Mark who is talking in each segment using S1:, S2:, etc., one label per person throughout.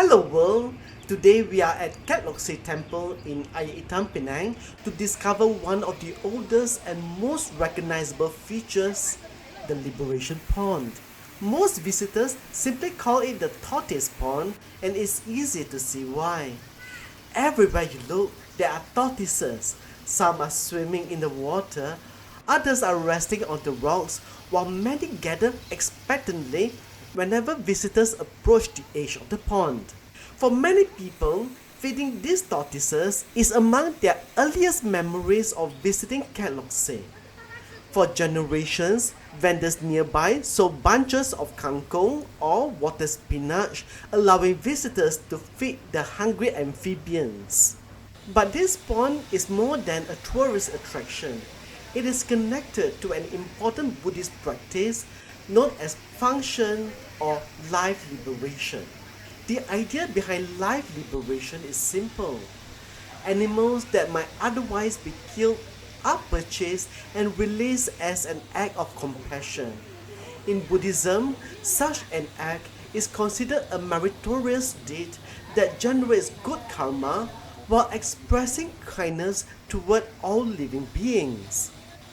S1: Hello world! Today we are at Kek Lok Si Temple in Air Itam, Penang to discover one of the oldest and most recognizable features, the Liberation Pond. Most visitors simply call it the Tortoise Pond, and it's easy to see why. Everywhere you look, there are tortoises. Some are swimming in the water, others are resting on the rocks, while many gather expectantly whenever visitors approach the edge of the pond. For many people, feeding these tortoises is among their earliest memories of visiting Kek Lok Si. For generations, vendors nearby sold bunches of kangkong or water spinach, allowing visitors to feed the hungry amphibians. But this pond is more than a tourist attraction. It is connected to an important Buddhist practice known as function or life liberation. The idea behind life liberation is simple. Animals that might otherwise be killed are purchased and released as an act of compassion. In Buddhism, such an act is considered a meritorious deed that generates good karma while expressing kindness toward all living beings.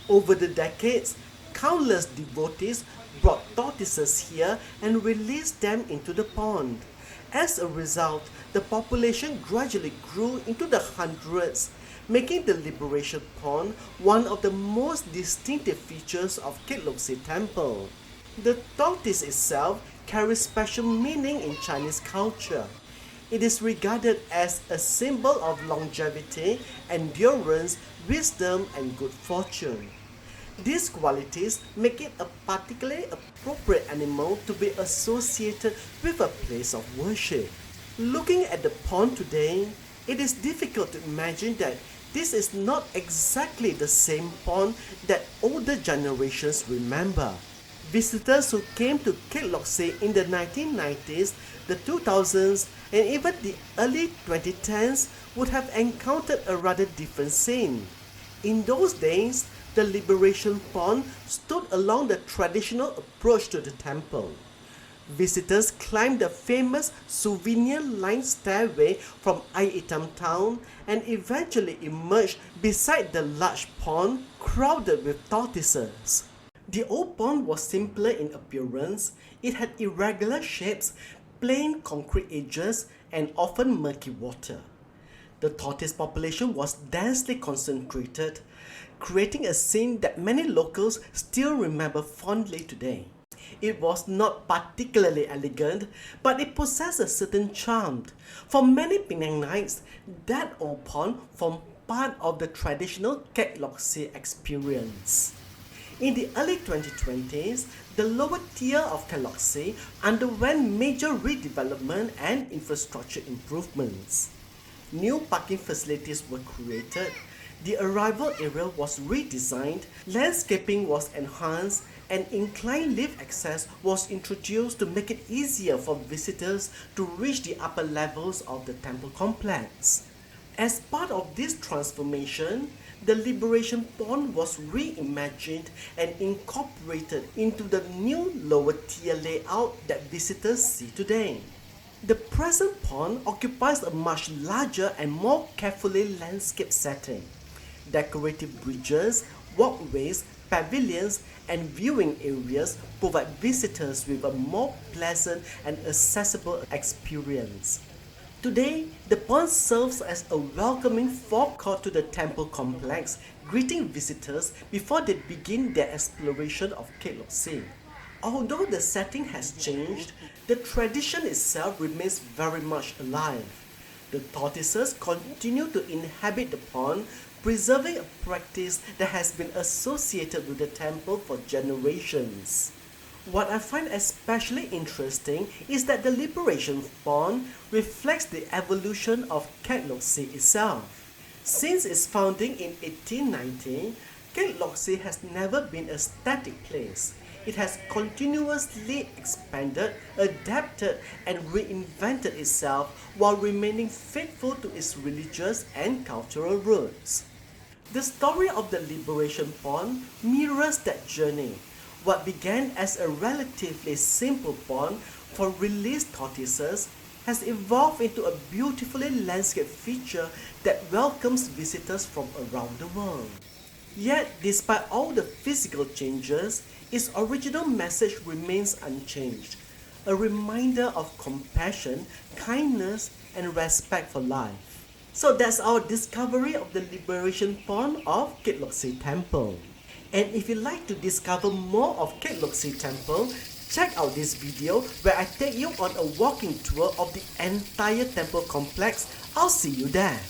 S1: Over the decades, countless devotees brought tortoises here and released them into the pond. As a result, the population gradually grew into the hundreds, making the Liberation Pond one of the most distinctive features of Kek Lok Si Temple. The tortoise itself carries special meaning in Chinese culture. It is regarded as a symbol of longevity, endurance, wisdom, and good fortune. These qualities make it a particularly appropriate animal to be associated with a place of worship. Looking at the pond today, it is difficult to imagine that this is not exactly the same pond that older generations remember. Visitors who came to Kek Lok Si in the 1990s, the 2000s, and even the early 2010s would have encountered a rather different scene. In those days, the Liberation Pond stood along the traditional approach to the temple. Visitors climbed the famous souvenir-lined stairway from Air Itam town and eventually emerged beside the large pond crowded with tortoises. The old pond was simpler in appearance. It had irregular shapes, plain concrete edges, and often murky water. The tortoise population was densely concentrated, creating a scene that many locals still remember fondly today. It was not particularly elegant, but it possessed a certain charm. For many Penangites, that old pond formed part of the traditional Kek Lok Si experience. In the early 2020s, the lower tier of Kek Lok Si underwent major redevelopment and infrastructure improvements. New parking facilities were created, the arrival area was redesigned, landscaping was enhanced, and inclined lift access was introduced to make it easier for visitors to reach the upper levels of the temple complex. As part of this transformation, the Liberation Pond was reimagined and incorporated into the new lower tier layout that visitors see today. The present pond occupies a much larger and more carefully landscaped setting. Decorative bridges, walkways, pavilions, and viewing areas provide visitors with a more pleasant and accessible experience. Today, the pond serves as a welcoming forecourt to the temple complex, greeting visitors before they begin their exploration of Kek Lok Si. Although the setting has changed, the tradition itself remains very much alive. The tortoises continue to inhabit the pond, preserving a practice that has been associated with the temple for generations. What I find especially interesting is that the Liberation Pond reflects the evolution of Kek Lok Si itself. Since its founding in 1890, Kek Lok Si has never been a static place. It has continuously expanded, adapted, and reinvented itself while remaining faithful to its religious and cultural roots. The story of the Liberation Pond mirrors that journey. What began as a relatively simple pond for released tortoises has evolved into a beautifully landscaped feature that welcomes visitors from around the world. Yet, despite all the physical changes, its original message remains unchanged, a reminder of compassion, kindness, and respect for life. So that's our discovery of the Liberation Pond of Kek Lok Si Temple. And if you'd like to discover more of Kek Lok Si Temple, check out this video where I take you on a walking tour of the entire temple complex. I'll see you there.